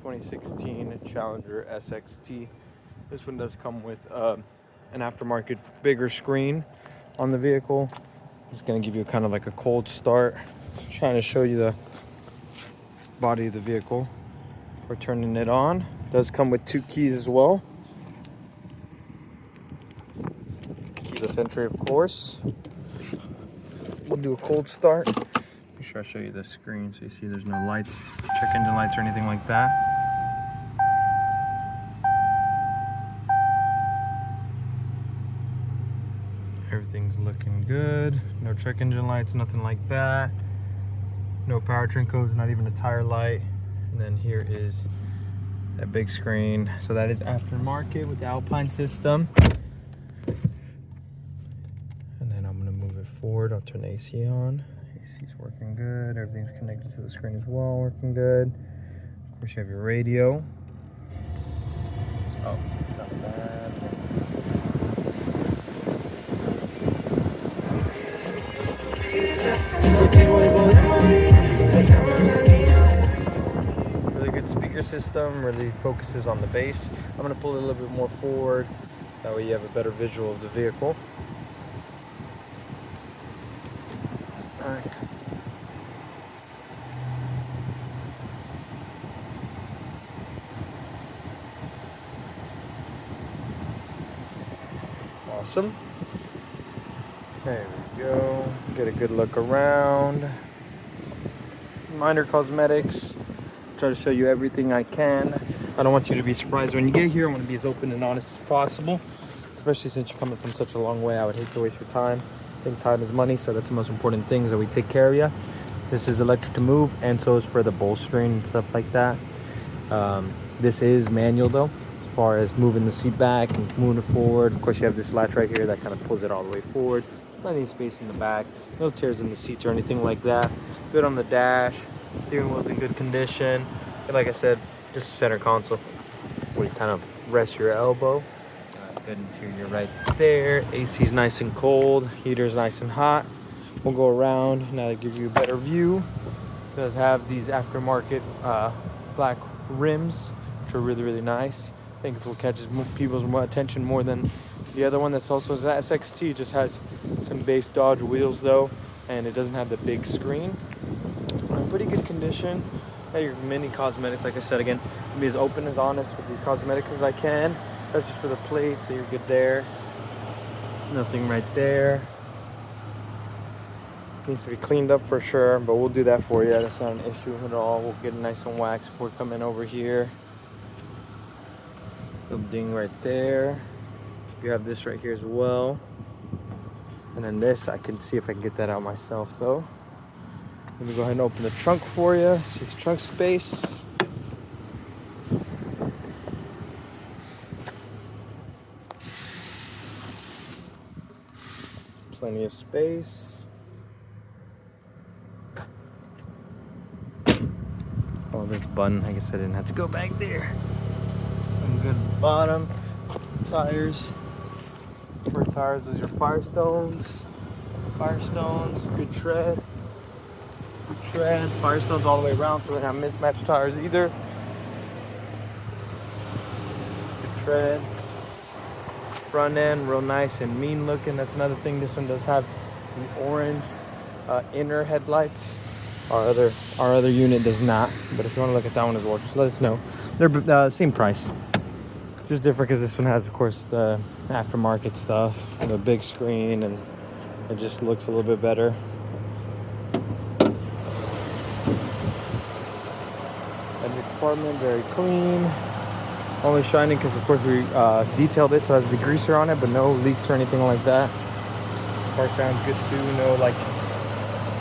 2016 Challenger SXT. This one does come with an aftermarket bigger screen on the vehicle. It's going to give you kind of like a cold start. Trying to show you the body of the vehicle. We're turning it on. It does come with 2 keys as well. Keyless entry, of course. We'll do a cold start. Make sure I show you the screen so you see there's no lights, check engine lights or anything like that. Everything's looking good. No check engine lights, nothing like that. No powertrain codes, not even a tire light. And then here is that big screen. So that is aftermarket with the Alpine system. And then I'm gonna move it forward. I'll turn the AC on. AC's working good. Everything's connected to the screen as well, working good. Of course, you have your radio. Oh, not bad. Really good speaker system, really focuses on the bass. I'm gonna pull it a little bit more forward. That way you have a better visual of the vehicle. Alright. Awesome. There we go. Get a good look around. Minor cosmetics. Try to show you everything I can. I don't want you to be surprised when you get here. I want to be as open and honest as possible, especially since you're coming from such a long way. I would hate to waste your time. I think time is money, so that's the most important thing, is that we take care of you. This is electric to move, and so is for the bolstering and stuff like that. This is manual though, as far as moving the seat back and moving it forward. Of course, you have this latch right here that kind of pulls it all the way forward. Plenty of space in the back, no tears in the seats or anything like that. Good on the dash. Steering wheel's in good condition. And like I said, just a center console where you kind of rest your elbow. Good interior right there. AC's nice and cold. Heater's nice and hot. We'll go around now to give you a better view. It does have these aftermarket black rims, which are really, really nice. I think it's what catches people's attention more than the other one that's also SXT. Just has some base Dodge wheels though, and it doesn't have the big screen. Pretty good condition. Your mini cosmetics, like I said again, I'll be as open as honest with these cosmetics as I can. That's just for the plate, so you're good there. Nothing right there. Needs to be cleaned up for sure, but we'll do that for you. That's not an issue at all. We'll get it nice and waxed before we come in over here. Little ding right there. You have this right here as well. And then this, I can see if I can get that out myself though. Let me go ahead and open the trunk for you. See the trunk space. Plenty of space. Oh, there's a button. I guess I didn't have to go back there. I'm good at the bottom. Tires. For tires, those are your Firestones. Firestones, good tread. Tread, Firestones all the way around, so they don't have mismatched tires either. Good tread. Front end, real nice and mean looking. That's another thing. This one does have the orange inner headlights. Our other unit does not. But if you want to look at that one as well, just let us know. They're same price. Just different because this one has, of course, the aftermarket stuff, the big screen, and it just looks a little bit better. Compartment, very clean. Only shining because of course we detailed it, so it has the greaser on it, but no leaks or anything like that. Car sounds good too. No like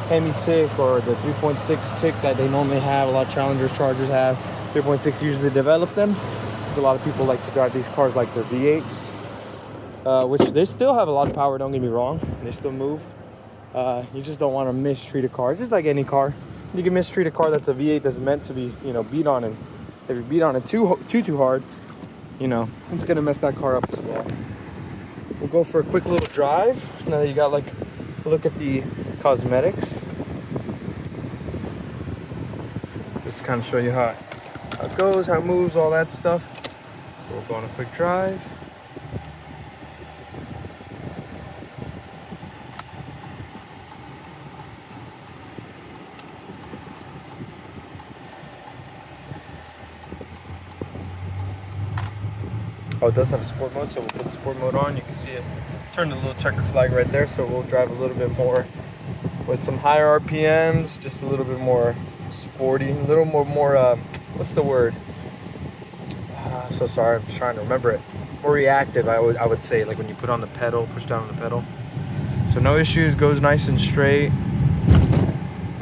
Hemi tick or the 3.6 tick that they normally have. A lot of Challengers, Chargers have 3.6. Usually develop them because a lot of people like to drive these cars like they're V8s, which they still have a lot of power. Don't get me wrong, they still move. You just don't want to mistreat a car, just like any car. You can mistreat a car that's a V8 that's meant to be, beat on, and if you beat on it too hard, it's gonna mess that car up as well. We'll go for a quick little drive. Now that you got like a look at the cosmetics, just kind of show you how how it goes, how it moves, all that stuff. So we'll go on a quick drive. Oh, it does have a sport mode, so we'll put the sport mode on. You can see it turn the little checker flag right there, so we'll drive a little bit more with some higher RPMs, just a little bit more sporty, a little more what's the word? I'm so sorry, I'm just trying to remember it. More reactive, I would say, like when you put on the pedal, push down on the pedal. So no issues, goes nice and straight.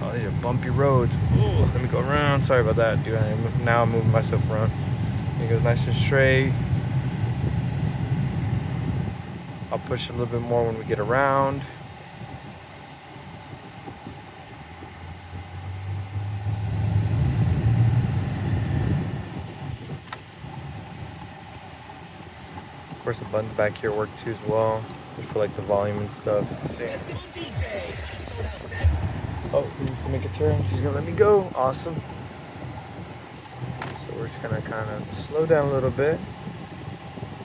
Oh, these are bumpy roads. Ooh, let me go around. Sorry about that, dude. Now I'm moving myself around. It goes nice and straight. I'll push a little bit more when we get around. Of course, the buttons back here work too as well, just for like the volume and stuff. Oh, he needs to make a turn. She's gonna let me go. Awesome. So we're just gonna kind of slow down a little bit.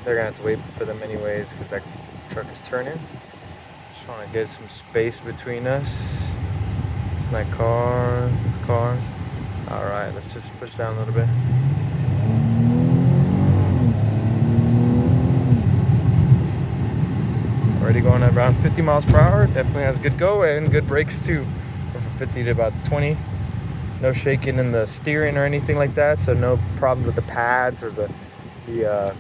They're gonna have to wait for them anyways because that truck is turning. Just want to get some space between us. It's my car, this car's. All right, let's just push down a little bit. Already going at around 50 miles per hour. Definitely has good go and good brakes too. Went from 50 to about 20. No shaking in the steering or anything like that. So no problem with the pads or the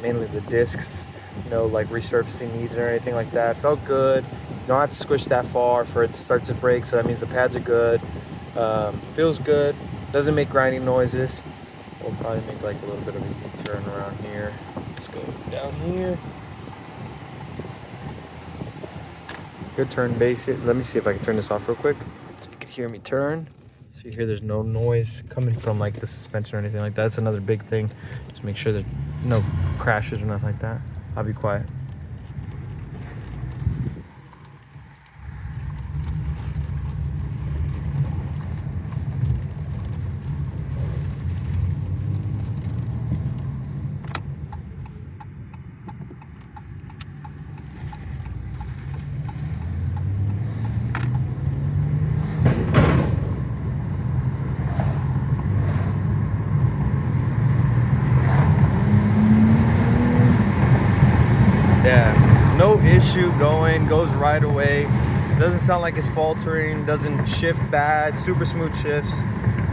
mainly the discs. No like resurfacing needed or anything like that. Felt good. You don't have to squish that far for it to start to brake, so that means the pads are good. Feels good. Doesn't make grinding noises. We'll probably make like a little bit of a U-turn around here. Let's go down here. Good turn basic. Let me see if I can turn this off real quick so you can hear me turn. So you hear there's no noise coming from like the suspension or anything like that. That's another big thing. Just make sure that no crashes or nothing like that. I'll be quiet. Yeah, no issue going, goes right away. Doesn't sound like it's faltering, doesn't shift bad, super smooth shifts.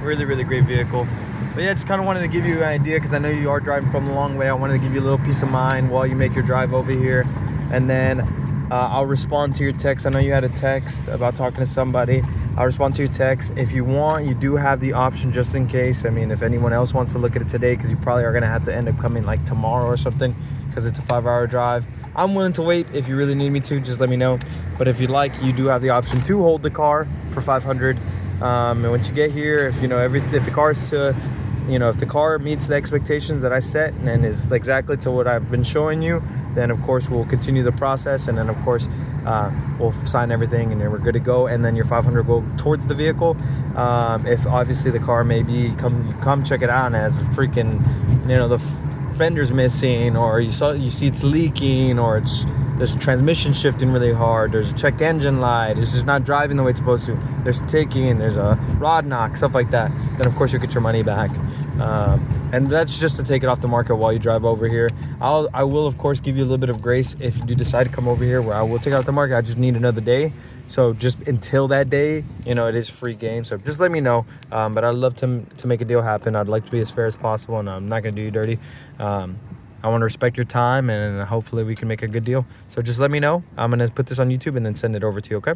Really, really great vehicle. But yeah, just kind of wanted to give you an idea because I know you are driving from a long way. I wanted to give you a little peace of mind while you make your drive over here. And then I'll respond to your text. I know you had a text about talking to somebody. I'll respond to your text. If you want, you do have the option just in case. I mean, if anyone else wants to look at it today, because you probably are going to have to end up coming like tomorrow or something because it's a 5-hour drive. I'm willing to wait. If you really need me to, just let me know. But if you'd like, you do have the option to hold the car for $500. And once you get here, if the car's if the car meets the expectations that I set and is exactly to what I've been showing you, then of course we'll continue the process, and then of course we'll sign everything and then we're good to go, and then your $500 will go towards the vehicle. If obviously the car maybe come check it out and has a freaking the fender's missing, or you see it's leaking, or there's transmission shifting really hard, there's a check engine light, it's just not driving the way it's supposed to, there's ticking, there's a rod knock, stuff like that, then of course you'll get your money back. And that's just to take it off the market while you drive over here. I will of course give you a little bit of grace if you do decide to come over here, where I will take it off the market. I just need another day, so just until that day, it is free game. So just let me know. But I'd love to make a deal happen. I'd like to be as fair as possible, and I'm not gonna do you dirty. I want to respect your time, and hopefully we can make a good deal. So just let me know. I'm gonna put this on YouTube and then send it over to you, okay?